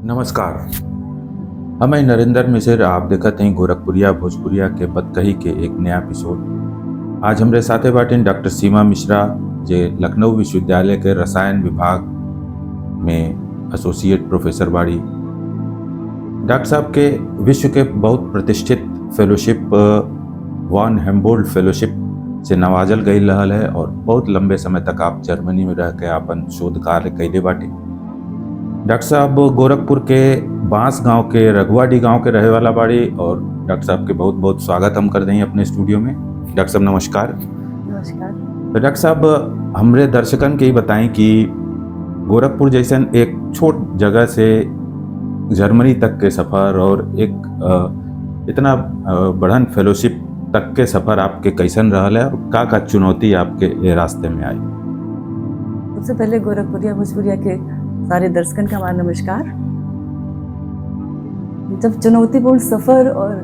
नमस्कार। हमें नरेंद्र मिश्र आप देखत हैं गोरखपुरिया भोजपुरिया के बतकही के एक नया एपिसोड। आज हमरे साथे बाटिन डॉक्टर सीमा मिश्रा जे लखनऊ विश्वविद्यालय के रसायन विभाग में एसोसिएट प्रोफेसर बाड़ी। डॉक्टर साहब के विश्व के बहुत प्रतिष्ठित फेलोशिप वॉन हेम्बोल्ड फेलोशिप से नवाजल गई रहल है और बहुत लंबे समय तक आप जर्मनी में रह के अपन शोध कार्य कैले बाटे। डॉक्टर साहब गोरखपुर के बांस गांव के रघुवाडी गांव के रहे वाला बाड़ी और डॉक्टर साहब के बहुत बहुत स्वागत हम कर दें अपने स्टूडियो में। डॉक्टर साहब नमस्कार। नमस्कार। तो डॉक्टर साहब हमरे दर्शकन के ही बताएं कि गोरखपुर जैसन एक छोट जगह से जर्मनी तक के सफ़र और एक इतना बढ़न फेलोशिप तक के सफ़र आपके कैसन रहल है और का चुनौती आपके रास्ते में आई। सबसे पहले गोरखपुरिया भोजपुरिया के सारे दर्शकन का हमारा नमस्कार। जब चुनौतीपूर्ण सफर और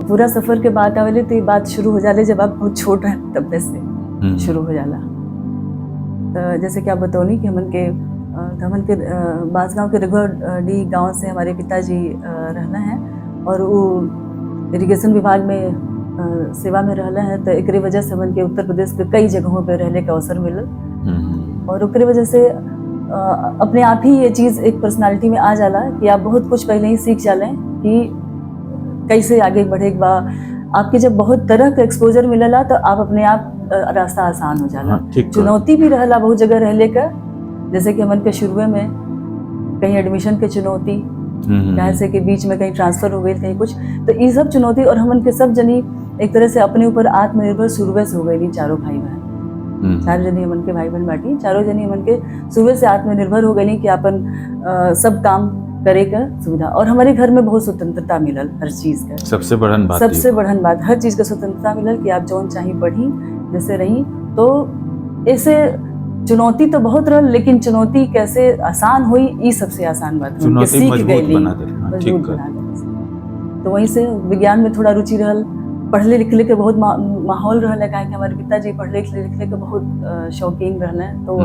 पूरा सफर के बाद आवेले तो ये बात शुरू हो जाले जब आप बहुत छोट हैं तब से शुरू हो जाला। तो जैसे कि आप बतौनी कि हमन के बांसगांव के रघुवाडी गांव से हमारे पिताजी रहना है और वो इरिगेशन विभाग में सेवा में रहना है। तो एक वजह से हमन के उत्तर प्रदेश के कई जगहों पे रहने का अवसर मिलल और ओकरे वजह से अपने आप ही ये चीज़ एक पर्सनालिटी में आ जाला कि आप बहुत कुछ पहले ही सीख जालें कि कैसे आगे बढ़े के बा। आपके जब बहुत तरह का एक्सपोजर मिलला तो आप अपने आप रास्ता आसान हो जाला। चुनौती भी रहला बहुत जगह रहले का, जैसे कि हमन के शुरुए में कहीं एडमिशन के चुनौती, जहाँ से कि बीच में कहीं ट्रांसफर हो गई कहीं कुछ, तो ये सब चुनौती और हमन के सब जनी एक तरह से अपने ऊपर आत्मनिर्भर शुरुए से हो गई। चारों भाई बहन चार जनी हमन के भाई बहन बाटी, चारों जनी हमन के सुबह से आत्मनिर्भर हो गई कि अपन सब काम करे का सुविधा। और हमारे घर में बहुत स्वतंत्रता मिलल हर चीज का। सबसे बढ़न बात हर चीज का स्वतंत्रता मिलल कि आप जौन चाही पढ़ी जैसे रही। तो ऐसे चुनौती तो बहुत रहल, लेकिन चुनौती कैसे आसान हुई ये सबसे आसान बात सीख गई, मजबूत बना दे। तो वहीं से विज्ञान में थोड़ा रुचि रहल, पढ़ले लिखले के बहुत माहौल रहल है कि हमारे पिताजी पढ़ले लिखले के बहुत शौकीन रहना है। तो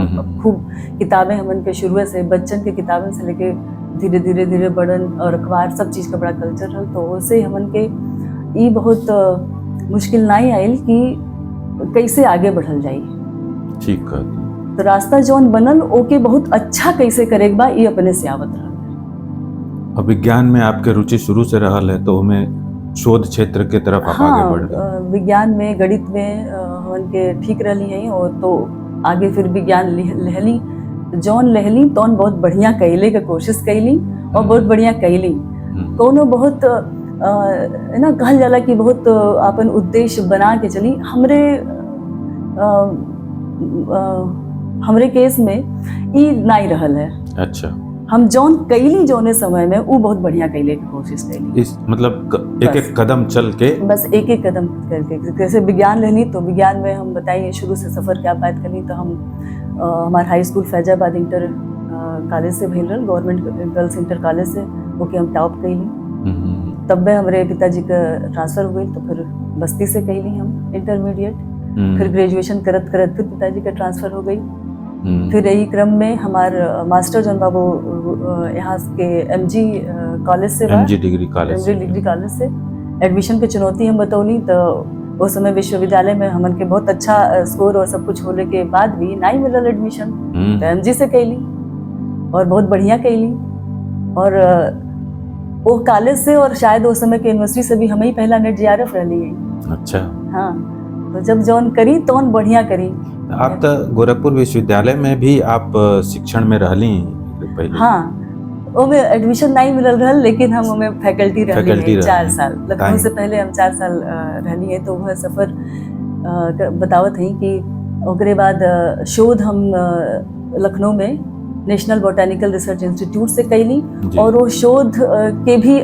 खूब किताबें हमन के शुरू से बच्चन के किताबें से लेके धीरे धीरे बड़न और अखबार सब चीज़ का बड़ा कल्चर रहल। तो उससे हमन के ये बहुत मुश्किल नहीं आयल कि कैसे आगे बढ़ल जाई। ठीक है। तो रास्ता जौन बनल ओके बहुत अच्छा कैसे करेगा बा ये अपने से आवत रहल। अब विज्ञान में आपके रुचि शुरू से रहल है तो हमें शोध क्षेत्र के तरफ आप आगे बढ़ गए। विज्ञान में गणित में हमन के ठीक रहली है और तो आगे फिर विज्ञान लहली जौन लहली तौन बहुत बढ़िया कैले का कोशिश कैली और बहुत बढ़िया कैली। कोनो बहुत ना कहल जाला कि बहुत अपन उद्देश्य बना के चली। हमरे केस में ई नहीं रहल है। अच्छा। हम जौन कैली जौने समय में वो बहुत बढ़िया कैले की कोशिश कैली। इस मतलब एक एक कदम चल के, बस एक एक कदम करके। जैसे विज्ञान लेनी तो विज्ञान में हम बताइए शुरू से सफ़र क्या बात करनी तो हम हमारे high school Faizabad inter college से भेल रहा, गवर्नमेंट गर्ल्स इंटर कॉलेज से ओके हम टॉप कैली। तब में हमारे पिताजी का ट्रांसफ़र हो गई तो फिर बस्ती से कैली हम इंटरमीडिएट। फिर ग्रेजुएशन करत करत फिर पिताजी का ट्रांसफ़र हो गई। फिर यही क्रम में हमार मास्टर जौन बाबू यहाँ के एमजी कॉलेज से एमजी डिग्री कॉलेज से एडमिशन की चुनौती हम बतौनी। तो उस समय विश्वविद्यालय में हमन के बहुत अच्छा स्कोर और सब कुछ होने के बाद भी नहीं मिलल एडमिशन। तो एमजी से कैली और बहुत बढ़िया कैली और वो कॉलेज से और शायद उस समय के यूनिवर्सिटी से भी हमें ही पहला नेट जीआरएफ रहली है। अच्छा। हाँ, तो जब जौन करी तौन बढ़िया करी। आप तो गोरखपुर विश्वविद्यालय में भी आप शिक्षण में रहली पहले? हाँ, ओमे एडमिशन नहीं मिलल रहल, लेकिन हम ओमे फैकल्टी रहली 4 साल। लखनऊ से पहले हम 4 साल रहली है। तो वह सफ़र बतावत है कि ओकरे बाद शोध हम लखनऊ में नेशनल बोटानिकल रिसर्च इंस्टीट्यूट से कैली और वो शोध के भी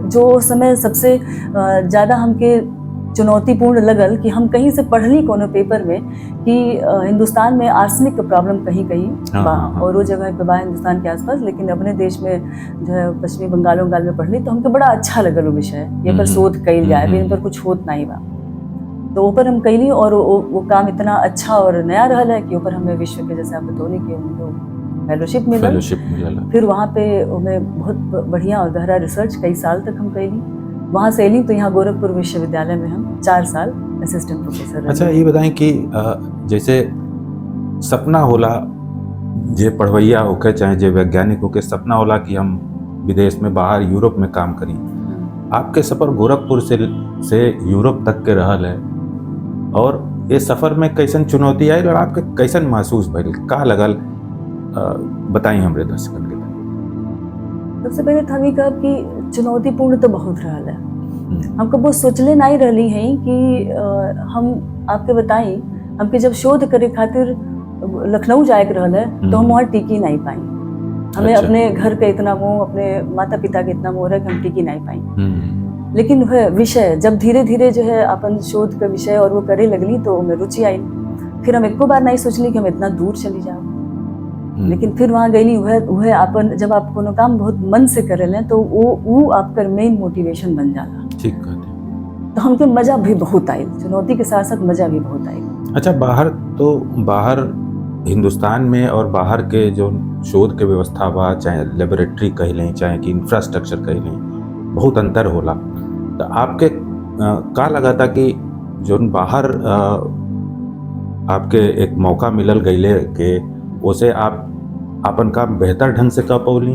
जो समय सबसे ज़्यादा हमके चुनौतीपूर्ण लगल कि हम कहीं से पढ़ली कोनो पेपर में कि हिंदुस्तान में आर्सेनिक का प्रॉब्लम कहीं बा और वो जगह पे बा हिंदुस्तान के आसपास, लेकिन अपने देश में जो है पश्चिमी बंगाल में पढ़ली तो हमको बड़ा अच्छा लगल वो विषय। ये पर शोध कैल जाए, इन पर कुछ होत नहीं बा। तो ऊपर हम कैली और वो काम इतना अच्छा और नया रहल है कि ऊपर हमें विश्व के जैसे आप बतौनी कि फेलोशिप मिलल। फेलोशिप मिलल। फिर वहाँ पे हमें बहुत बढ़िया और गहरा रिसर्च कई साल तक हम कैली। वहाँ से अली तो यहाँ गोरखपुर विश्वविद्यालय में हम 4 साल असिस्टेंट प्रोफेसर रहे। अच्छा, ये बताएं कि जैसे सपना होला जे पढ़वैया होके चाहे जे वैज्ञानिक होके, सपना होला कि हम विदेश में, बाहर यूरोप में काम करी। आपके सफ़र गोरखपुर से यूरोप तक के रहल है, और ये सफ़र में कैसन चुनौती आई और आपके कैसन महसूस भइल, का लगल, बताई हमरे दर्शकन के। सबसे पहले तो हम कह कि चुनौतीपूर्ण तो बहुत रहल है। हम कबो सोचले नहीं रही हैं कि हम आपके बताई, हमके जब शोध करे खातिर लखनऊ जाए के रहल है तो हम वहाँ टिकी नहीं पाई। हमें अच्छा। अपने घर के इतना मोह, अपने माता पिता के इतना मोह है कि हम टिकी नहीं पाई। लेकिन वह विषय जब धीरे धीरे जो है अपन शोध का विषय और वो करे लगली तो हमें रुचि आई। फिर हम एको बार नहीं सोचली कि हम इतना दूर चली जाओ। लेकिन फिर वहाँ गईली, वह अपन जब आप कोनो काम बहुत मन से करे लें तो वो आपका मेन मोटिवेशन बन जाला। ठीक है। तो हमके मजा भी बहुत आई, चुनौती के साथ साथ मजा भी बहुत आई। अच्छा, बाहर हिंदुस्तान में और बाहर के जो शोध के व्यवस्था बा, चाहे लेबोरेटरी कह लें, चाहे कि इंफ्रास्ट्रक्चर कह लें, बहुत अंतर होला। तो आपके का लगा था कि जो बाहर आपके एक मौका मिलल गईले के उसे आप अपन काम बेहतर ढंग से कर पौली?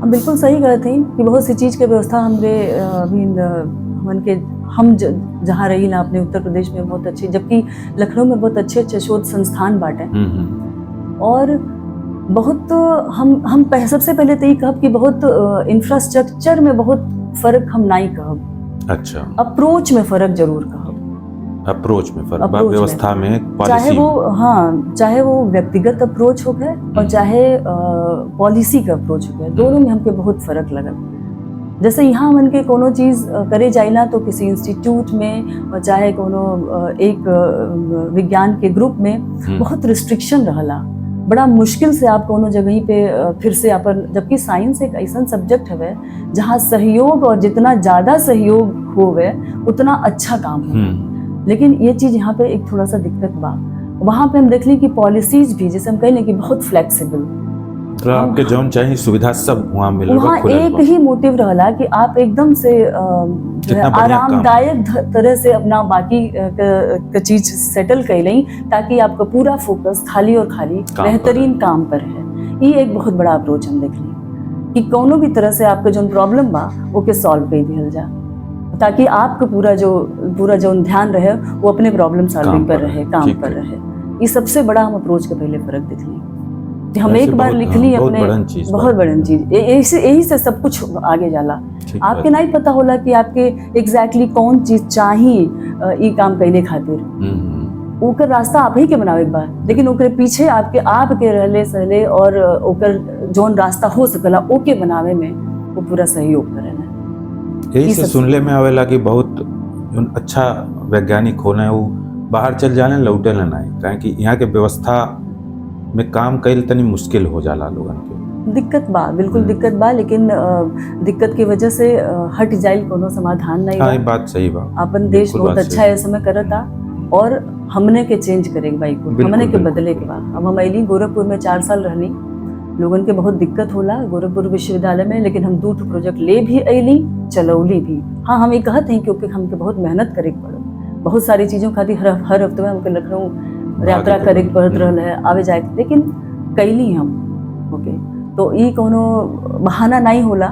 हम बिल्कुल सही कहे थे कि बहुत सी चीज़ के व्यवस्था हमरे हम जहाँ रही ना अपने उत्तर प्रदेश में बहुत अच्छे, जबकि लखनऊ में बहुत अच्छे अच्छे शोध संस्थान बाटे। और बहुत हम सबसे पहले तो ये कहब कि बहुत इंफ्रास्ट्रक्चर में बहुत फर्क हम नहीं कहब। अच्छा, अप्रोच में फर्क जरूर कहब। अप्रोच में फर्क, व्यवस्था में, चाहे वो व्यक्तिगत अप्रोच हो गए और चाहे पॉलिसी का अप्रोच हो गए, दोनों में हमके बहुत फर्क लगा। जैसे यहाँ मन के कोनो चीज़ करे जाइला तो किसी इंस्टीट्यूट में और चाहे कोनो एक विज्ञान के ग्रुप में बहुत रिस्ट्रिक्शन रहला। बड़ा मुश्किल से आप कोनो जगह पे फिर से अपन, जबकि साइंस एक ऐसा सब्जेक्ट है जहाँ सहयोग और जितना ज़्यादा सहयोग होवे उतना अच्छा काम हो। लेकिन ये चीज़ यहाँ पे एक थोड़ा सा दिक्कत बा। वहाँ पे हम देख ली कि पॉलिसीज भी, जैसे हम कह लें कि बहुत फ्लेक्सिबल, तो आपके जौन चाहिए सुविधा सब वहाँ मिल रहा है। वहाँ एक ही मोटिव रहला कि आप एकदम से आरामदायक तरह से अपना बाकी चीज सेटल कर लें, ताकि आपका पूरा फोकस खाली और खाली बेहतरीन काम पर है। ये एक बहुत बड़ा अप्रोच हम देख ली कि कोनो भी तरह से आपका जो प्रॉब्लम बा ओके सॉल्व कर दिया जा, ताकि आपका पूरा जो ध्यान रहे वो अपने प्रॉब्लम सॉल्विंग पर रहे, काम पर रहे। ये सबसे बड़ा हम अप्रोच के पहले फर्क देख ली। हम एक बार लिख ली अपने, बहुत बड़ी चीज, यही से सब कुछ आगे जाला। आपके नहीं पता होला कि आपके एग्जैक्टली कौन चीज चाहिए ये काम कैले खातिर। ओकर रास्ता आप ही के बनावे एक बार, लेकिन ओकरे पीछे आपके रहले सहले और ओकर जोन रास्ता हो सकला ओके बनावे में वो पूरा सहयोग करेला। यही से सुनले में आवेला कि बहुत अच्छा वैज्ञानिक होना वो बाहर चल जाने लौटे लेना है, काहे कि यहाँ के व्यवस्था में काम कैल तनी मुश्किल हो जाला लोगन के। दिक्कत बा, बिल्कुल दिक्कत बा, लेकिन दिक्कत की वजह से हट जाइल कोनो समाधान नहीं बा। बात सही बा। अपन देश बहुत अच्छा है समय करता और हमने के चेंज करेंगे भाई को, हमने के बदले के बाद। अब हम अली गोरखपुर में 4 साल रहनी, लोगन के बहुत दिक्कत होला गोरखपुर विश्वविद्यालय में, लेकिन हम 2 प्रोजेक्ट ले भी अली, चलौली भी। हाँ, हम ये कहते हैं क्योंकि हमके बहुत मेहनत करे पड़ो, बहुत सारी चीज़ों खातिर हर हफ्ते में हमके लखनऊ यात्रा करे पड़त रहल है, आवे जाए, लेकिन कैली हम ओके। तो ये कोनो बहाना नहीं होला।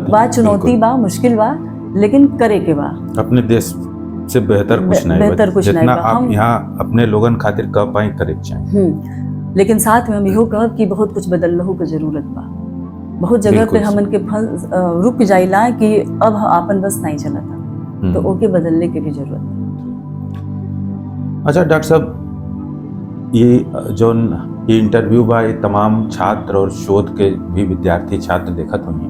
बा चुनौती बा, मुश्किल बा, लेकिन करे के बा। अपने देश से बेहतर कुछ नहीं, जितना आप यहाँ अपने लोगन खातिर कर पाए करे चाहिए। लेकिन साथ में हम इहो कहब कि बहुत कुछ बदलहु के जरूरत बा। बहुत जगह पे हमन के रुक जाइला कि अब आपन बस नहीं चलता, तो ओके बदलने के भी जरूरत है। अच्छा डॉक्टर साहब, ये जो इंटरव्यू बा ये तमाम छात्र और शोध के भी विद्यार्थी छात्र देखत होंगे।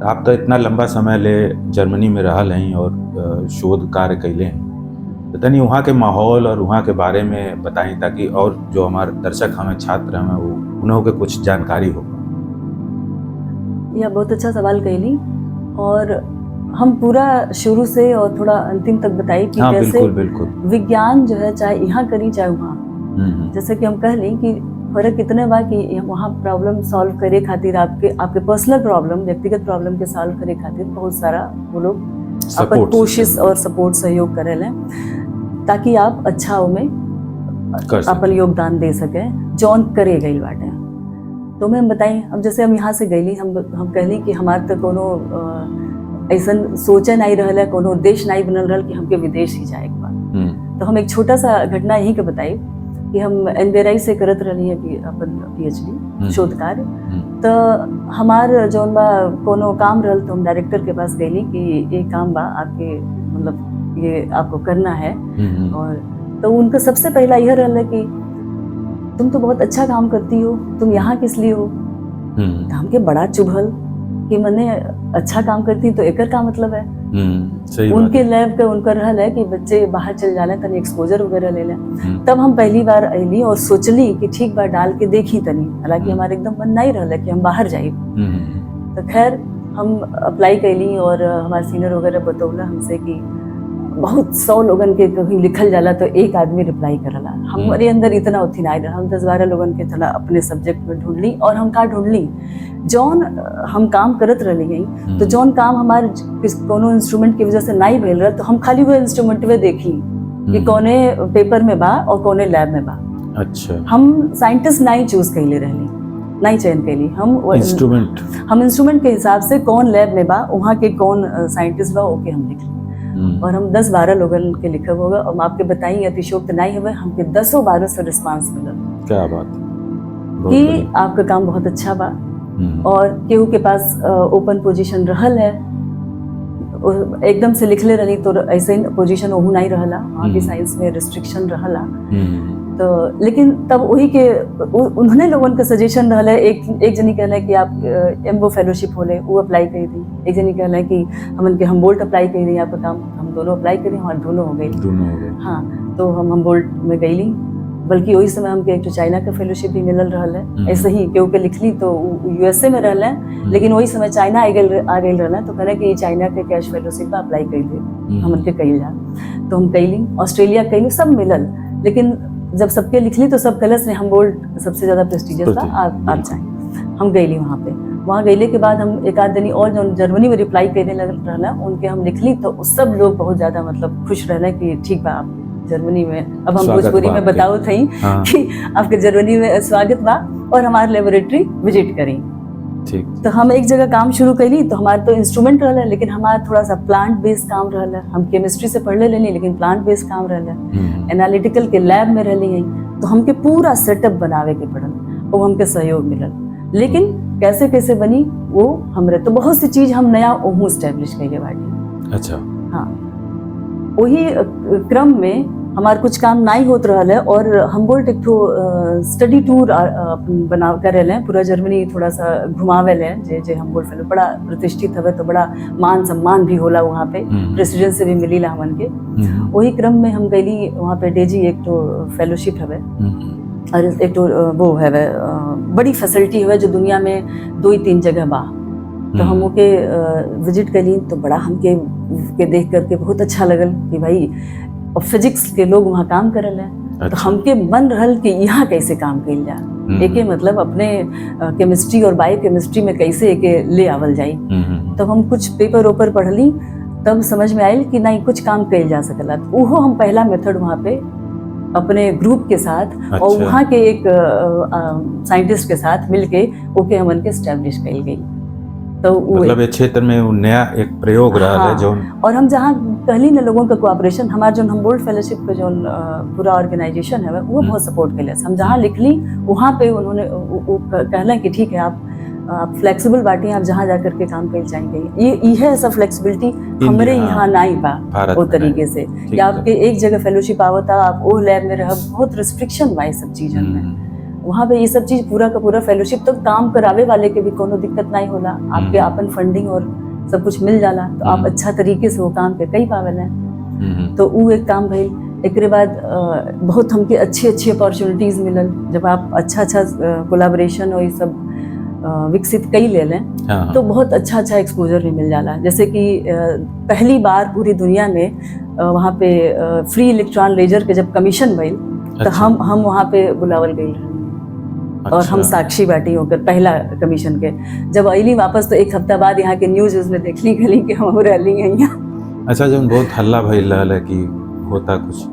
आप तो इतना लंबा समय ले जर्मनी में रहल हैं और शोध कार्य कैले हैं, तो तनी वहाँ के माहौल और वहाँ के बारे में बताएं, ताकि और जो हमारे दर्शक हमें छात्र हैं वो उन्हों के कुछ जानकारी हो। यह बहुत अच्छा सवाल कैली, और हम पूरा शुरू से और थोड़ा अंतिम तक बताइए कि कैसे बिल्कुल। विज्ञान जो है चाहे यहाँ करी चाहे वहाँ, जैसे कि हम कह ली कि फर्क इतने बा कि वहाँ प्रॉब्लम सॉल्व करे खातिर आपके पर्सनल प्रॉब्लम, व्यक्तिगत प्रॉब्लम के सॉल्व करे खातिर बहुत सारा वो लोग अपन कोशिश और सपोर्ट सहयोग करेले ताकि आप अच्छा उमें अपन योगदान दे सके जौन करे गई बाटे। तो मैं बताई, अब जैसे हम यहाँ से गईली, हम कहली कि हमार तो कोनो ऐसा सोचे नहीं रहल है, कोनो उद्देश्य नहीं बनल रहल कि हमके विदेश ही जाए के बा। तो हम एक छोटा सा घटना यही के बताई कि हम एनबीआरआई से करत रही है कि अपन पीएचडी शोध कार्य। तो हमार जौन बा कोनो काम रहल तो हम डायरेक्टर के पास गईली कि ये काम बा आपके, मतलब ये आपको करना है। और तो उनका सबसे पहला यह रहल कि तुम तो बहुत अच्छा काम करती हो, तुम यहाँ किस लिए हो। तो हमके बड़ा चुभल कि मैंने अच्छा काम करती तो एकर का मतलब है। सही उनके लैब का उनका रहल है कि बच्चे बाहर चल जाले तनी एक्सपोजर वगैरह ले लें। तब हम पहली बार अली और सोचली कि ठीक बार डाल के देखी तनी, हालांकि हमारे एकदम मन नहीं रहल है कि हम बाहर जाए। तो खैर हम अप्लाई कैली और हमारे सीनियर वगैरह बतौला हमसे कि बहुत 100 लोगन के कहीं लिखल जाला तो एक आदमी रिप्लाई करला। हमारे अंदर इतना उथी नहीं रहा, हम 10-12 लोगन के थोड़ा अपने सब्जेक्ट में ढूंढली। और हम का ढूंढली, जौन हम काम करत रही गई तो जौन काम हमारे कोनो इंस्ट्रूमेंट की वजह से नहीं भेल रहा तो हम खाली वो इंस्ट्रूमेंट में देखी कि कौने पेपर में बा और कौने लैब में बा। अच्छा, हम साइंटिस्ट नहीं चूज कैले रहली, नहीं चयन कैली। हम इंस्ट्रूमेंट के हिसाब से कौन लैब में बा, वहाँ के कौन साइंटिस्ट बा, ओके हम लिखली। और हम 10-12 लोगन के लिखा होगा। और हम आपके बताई अतिशोक्त नहीं हुए, हमके 10-12 से रिस्पांस मिला। क्या बात कि आपका काम बहुत अच्छा बा। और केहू के पास ओपन पोजीशन रहल है, एकदम से लिखले रही तो ऐसे ही पोजीशन ओहू नहीं रहला, वहाँ की साइंस में रिस्ट्रिक्शन रहला। तो लेकिन तब वही के उन्होंने लोगों का सजेशन रहला। एक जनी कहला कि आप एम्बो फेलोशिप होले वो अप्लाई कर दी, एक जनी कहला कि हमन के हमबोल्ट अप्लाई कर दी, आपका काम हम दोनों अप्लाई करी, हमारे दोनों हो गई। हाँ, तो हम हमबोल्ट में गईली। बल्कि वही समय हमके एक चाइना का फेलोशिप भी मिलल रहल है। ऐसे ही केहू के लिखली तो यूएसए में रहल है, लेकिन वही समय चाइना आ गई रहल है। तो कहना कि चाइना के कैश फेलोशिप अप्लाई कर दे, हमन के कइल जा। तो हम कइली, ऑस्ट्रेलिया कइली, सब मिलल। लेकिन जब सबके लिखली तो सब कलस ने हमबोल्ट सबसे ज्यादा प्रेस्टिजियस था, आप जाए। हम गईली वहाँ गईले के बाद हम एक आध दिन और जो जर्मनी में रिप्लाई करने रहना उनके हम लिखली तो सब लोग बहुत ज्यादा मतलब खुश रहना कि ठीक बा आप जर्मनी में। अब हम भोजपुरी में बताओ थी कि आपके जर्मनी में स्वागत बा और हमारे लेबोरेटरी विजिट करी। ठीक। तो हम एक जगह काम शुरू कैली तो हमारे तो इंस्ट्रूमेंट रहला, लेकिन हमारा थोड़ा सा प्लांट बेस्ड काम रहला। हम केमिस्ट्री से पढ़ लेनी लेकिन प्लांट बेस्ड काम रहला, एनालिटिकल के लैब में रहली गई। तो हमके पूरा सेटअप बनावे के पड़ल और हमके सहयोग मिलल। लेकिन कैसे कैसे बनी वो हमरे तो बहुत सी चीज हम नया ओहू स्टैब्लिश कैले बाटी। अच्छा। हाँ, वही क्रम में हमारे कुछ काम नहीं होत रहल है और हमबोल्ट एक तो स्टडी टूर बना कर रहे हैं, पूरा जर्मनी थोड़ा सा घुमावे ले। जे हमबोल्ट फेलो बड़ा प्रतिष्ठित हवे तो बड़ा मान सम्मान भी होला वहाँ पे, प्रेसिडेंट से भी मिली ला हमन के। वही क्रम में हम गईली वहाँ पे डेजी एक तो फेलोशिप हवे और एक तो वो है बड़ी फैसिलिटी है जो दुनिया में 2-3 जगह बा। तो हम ओके विजिट करी तो बड़ा हमके के देख करके बहुत अच्छा लगल कि भाई और फिजिक्स के लोग वहाँ काम करल है। अच्छा। तो हमके मन रहल कि यहाँ कैसे काम कइल जा, एके मतलब अपने केमिस्ट्री और बायो केमिस्ट्री में कैसे एके ले आवल जाई। तब हम कुछ पेपर ओपर पढ़ली तब समझ में आयल कि नहीं कुछ काम कइल जा सकला। वो हम पहला मेथड वहाँ पे अपने ग्रुप के साथ। अच्छा। और वहाँ के एक साइंटिस्ट के साथ मिलके ओके हमन के स्टैब्लिश कइल गई। तो मतलब इस क्षेत्र में नया एक प्रयोग रहा है जो। और हम जहाँ कहली ना लोगों का कोऑपरेशन, हमारा जो हमबोल्ट फेलोशिप का जो पूरा ऑर्गेनाइजेशन है वो बहुत सपोर्ट कैले। हम जहाँ लिखली वहाँ पे उन्होंने कहला कि ठीक है आप फ्लेक्सिबल बाटी, आप जहाँ जा करके काम कर जाएंगे। ये है ऐसा फ्लेक्सिबिलिटी हमारे यहाँ नहीं बा वो तरीके से कि आपके एक जगह फेलोशिप आवता आप वो लैब में रह, बहुत रिस्ट्रिक्शन बा सब चीजन में। वहाँ पे ये सब चीज पूरा का पूरा फेलोशिप तो काम करावे वाले के भी कोनो दिक्कत नहीं होला, आपके अपन फंडिंग और सब कुछ मिल जाला तो आप अच्छा तरीके से वो काम पे कई पावेला। तो वो एक काम भइल। एक बाद बहुत हमके अच्छी अपॉर्चुनिटीज मिलल जब आप अच्छा कोलैबोरेशन और ये सब विकसित कई ले लें। हाँ। तो बहुत अच्छा एक्सपोजर भी मिल जाला। जैसे कि पहली बार पूरी दुनिया में वहाँ पे फ्री इलेक्ट्रॉन लेजर के जब कमीशन भइल। तो हम वहाँ पे बुलावल गई रहनी और हम साक्षी बाटी होकर पहला कमीशन के जब अली वापस तो एक हफ्ता बाद यहाँ के न्यूज में देखली गली कि हम रैली यहाँ। अच्छा, जब बहुत हल्ला भइल रहल है कि होता कुछ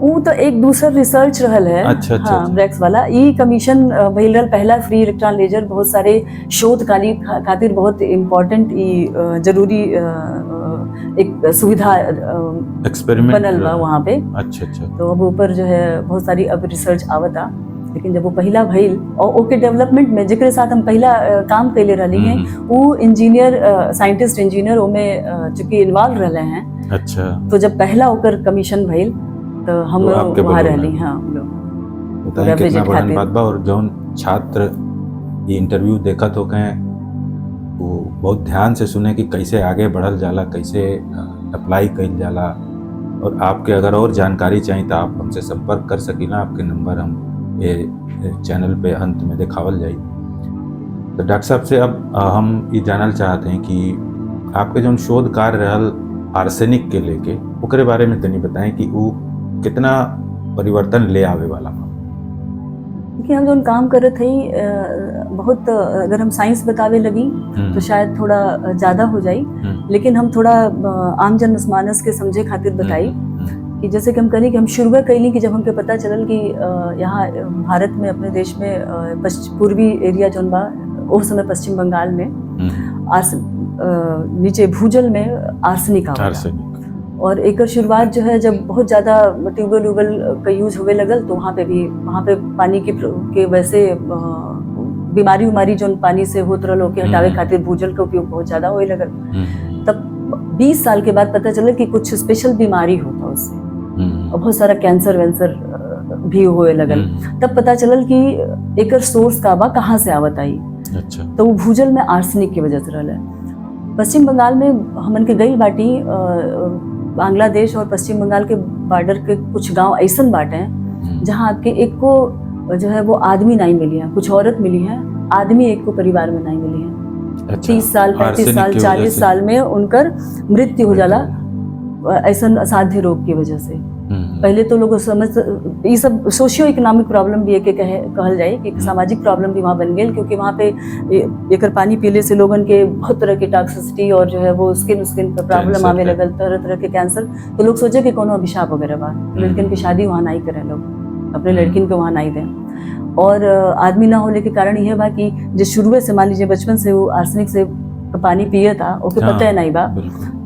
वो तो एक दूसरा रिसर्च रहल है। अच्छा, हाँ, ब्रेक्स वाला ई कमीशन भइल रहल पहला फ्री इलेक्ट्रॉन लेजर बहुत सारे शोध खातिर बहुत इम्पोर्टेंट ई जरूरी एक सुविधा एक्सपेरिमेंट बनल बा वहाँ पे। अच्छा। तो अब ऊपर जो है बहुत सारी अब रिसर्च आवता, लेकिन जब वो पहला भइल और ओके डेवलपमेंट में जेकरे साथ हम पहला काम कैले रहली हैं वो इंजीनियर साइंटिस्ट इंजीनियर में चूंकि इन्वॉल्व रहले हैं। अच्छा, तो जब पहला ओकर कमीशन भइल तो हम लोग वहाँ रहली। हाँ, हम लोग बताइए कितना बड़ा बात बा। और जौन छात्र ये इंटरव्यू देखा तो कहें वो बहुत ध्यान से सुने कि कैसे आगे बढ़ल जाला, कैसे अप्लाई कइल जाला। और आपके अगर और जानकारी चाहिए तो आप हमसे संपर्क कर सकीला, आपके नंबर हम ये चैनल पे अंत में दिखावल जाई। तो डॉक्टर साहब से अब हम ये जानना चाहते हैं कि आपके जो शोध कार्य रहल आर्सेनिक के लेके ओकरे बारे में तनी बताएं कि वो कितना परिवर्तन ले आवे वाला बा। कि हम जो काम कर रहे थे बहुत अगर हम साइंस बतावे लगी तो शायद थोड़ा ज़्यादा हो जाई, लेकिन हम थोड़ा आम जन मानस के समझे खातिर बताई कि जैसे कि हम कहें कि हम शुरुआत कैली कि जब हमके पता चलल कि यहाँ भारत में अपने देश में पूर्वी एरिया जौन बा उस समय पश्चिम बंगाल में नीचे भूजल में आर्सेनिक आवता। और एक शुरुआत जो है जब बहुत ज़्यादा ट्यूबवेल का यूज होवे लगल तो वहाँ पे पानी के वैसे बीमारी जो पानी से होत रहल के हटावे खातिर भूजल का उपयोग बहुत ज़्यादा होए लगल। तब 20 साल के बाद पता चला कि कुछ स्पेशल बीमारी होता उससे और बहुत सारा कैंसर वैंसर भी होए लगल। तब पता चलल कि एकर सोर्स का बा कहाँ से आवत आई। अच्छा। तो वो भूजल में आर्सेनिक की वजह से रहल। पश्चिम बंगाल में हमन के गई बाटी बांग्लादेश और पश्चिम बंगाल के बॉर्डर के कुछ गांव ऐसन बाटे हैं जहां आपके एक को जो है वो आदमी नहीं मिली है, कुछ औरत मिली है, आदमी एक को परिवार में नहीं मिली है। अच्छा। 30 साल 35 साल 40 साल में उनकर मृत्यु हो जाला ऐसा असाध्य रोग की वजह से। पहले तो लोग समझ ये सब सोशियो इकोनॉमिक प्रॉब्लम भी एक कहल जाए कि सामाजिक प्रॉब्लम भी वहाँ बन गई, क्योंकि वहाँ पे एकर पानी पीले से लोगन के बहुत तरह की टॉक्सिसिटी और जो है वो स्किन पर प्रॉब्लम आने लगल, तरह तरह के कैंसर। तो लोग सोचे कि कोनो अभिशाप वगैरह बा, लड़किन की शादी वहाँ नहीं करें लोग, अपने लड़किन को वहाँ नहीं दें। और आदमी ना होने के कारण यह बा कि जो शुरू से मान लीजिए बचपन से वो आर्सेनिक से पानी पिए था ओके पता है नहीं बा,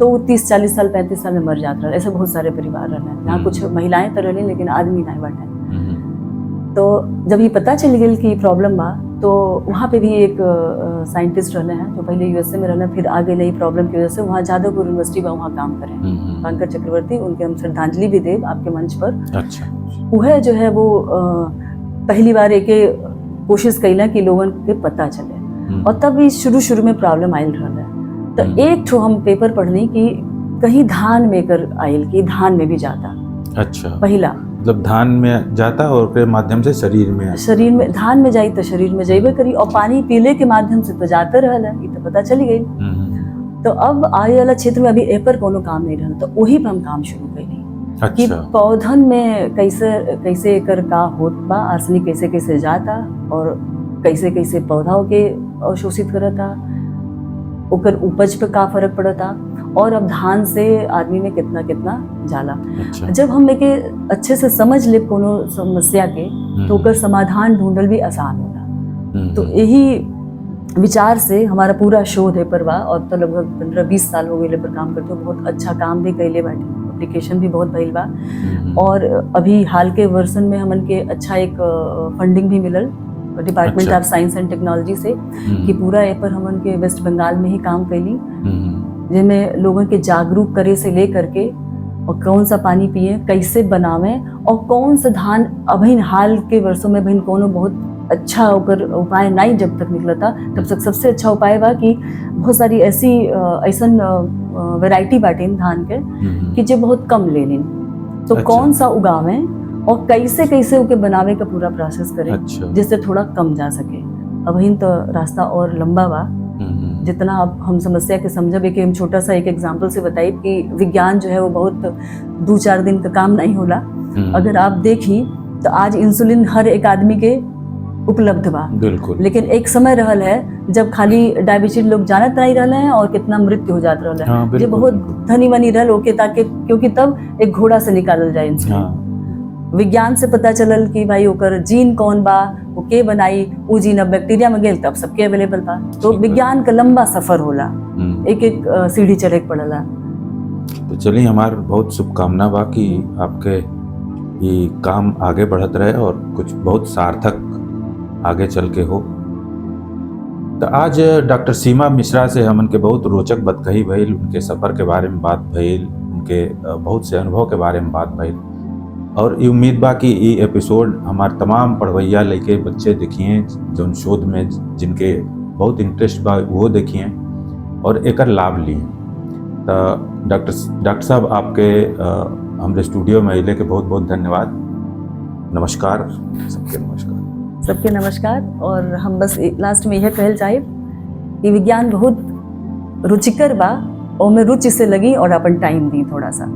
तो 30-40 साल 35 साल में मर जाता रहा। ऐसे बहुत सारे परिवार रहना है जहाँ कुछ महिलाएं तो रही लेकिन आदमी नहीं बैठे। तो जब ये पता चल गया कि प्रॉब्लम बा तो वहाँ पे भी एक साइंटिस्ट रहने हैं जो पहले यूएसए में रहना, फिर आगे नई प्रॉब्लम की वजह से वहाँ जादवपुर यूनिवर्सिटी में वहाँ काम करें पंकज चक्रवर्ती, उनके हम श्रद्धांजलि भी देव आपके मंच पर। अच्छा। वह जो है वो पहली बार एक कोशिश कैला कि लोगन के पता चले और तब भी शुरू में प्रॉब्लम आयल रहा है। तो एक ठो हम पेपर पढ़नी कि कहीं धान में कर आयल कि धान में भी जाता। अच्छा। पहला मतलब धान में जाता और फिर माध्यम से शरीर में धान में जाई तो शरीर में जाइबे करी और पानी पीले के माध्यम से तो जाते रहला, ये तो पता चली गई। तो अब आए वाला क्षेत्र में अभी ए पर कोनो काम नहीं रहल, तो वही पर हम काम शुरू कैली। अच्छा। कि पौधन में कैसे एकर का होत बा, आर्सेनिक कैसे जाता और कैसे पौधा के अवशोषित करता, ओकर उपज पे का फर्क पड़ता और अब धान से आदमी में कितना जाला। अच्छा। जब हम एके अच्छे से समझ ले कोनो समस्या के तो ओकर समाधान ढूंढल भी आसान होला। तो यही विचार से हमारा पूरा शोध है पर बा और तो लगभग 15-20 साल हो गए पर काम करते हो। बहुत अच्छा काम भी कैले बाटी, एप्लीकेशन भी बहुत भइल बा और अभी हाल के वर्षन में हमन के अच्छा एक फंडिंग भी मिलल department of science and technology से कि पूरा ए पर हमन के वेस्ट बंगाल में ही काम कैली, जिनमें लोगों के जागरूक करे से ले करके और कौन सा पानी पिए, कैसे बनावे और कौन सा धान अभी हाल के वर्षों में भी कोनो बहुत अच्छा होकर उपाय नहीं जब तक निकला था तब तक सबसे अच्छा उपाय बा कि बहुत सारी ऐसन वैरायटी बाटें धान के कि जो बहुत कम लेनिन, तो अच्छा। कौन सा उगावे और कैसे उके बनावे का पूरा प्रोसेस करें। अच्छा। जिससे थोड़ा कम जा सके। अभी तो रास्ता और लंबा बा, जितना अब हम समस्या के समझब एक हम छोटा सा एक एग्जांपल से बताइए कि विज्ञान जो है वो बहुत 2-4 दिन का काम नहीं होला। अगर आप देखी तो आज इंसुलिन हर एक आदमी के उपलब्ध बा। बिल्कुल। लेकिन एक समय रहल है जब खाली डायबिटीज लोग जानत नहीं रहले हैं और कितना मृत्यु हो जात रहल है। हाँ, जो बिल्कुल, बहुत बिल्कुल। धनी मनी रहल ओके, ताकि क्योंकि तब एक घोड़ा से निकालल जाए इंसुलिन। हाँ, विज्ञान से पता चलल कि भाई ओकर जीन कौन बा, वो के बनाई, उ जीन अब बैक्टीरिया में गेल तब सबके अवेलेबल बा। तो ठीक है। विज्ञान का लंबा सफर होला, एक एक सीढ़ी चढ़े के पड़ला। तो चलिए, हमार बहुत शुभकामना बा कि आपके ये काम आगे बढ़त रहे और कुछ बहुत सार्थक आगे चल के हो। तो आज डॉक्टर सीमा मिश्रा से हमन के बहुत रोचक बात कही भइल, उनके सफ़र के बारे में बात भइल, उनके बहुत से अनुभव के बारे में बात भइल। और ये उम्मीद बा कि ये एपिसोड हमार तमाम पढ़वैया लइके बच्चे देखिए जौन शोध में जिनके बहुत इंटरेस्ट बा वो देखिए और एकर लाभ लिए। तो डॉक्टर साहब, आपके हमरे स्टूडियो में अइले के बहुत बहुत धन्यवाद। नमस्कार सबके, नमस्कार सबके नमस्कार। और हम बस लास्ट में यह कहल चाहे कि विज्ञान बहुत रुचिकर बा और में रुचि से लगी और अपन टाइम दी थोड़ा सा।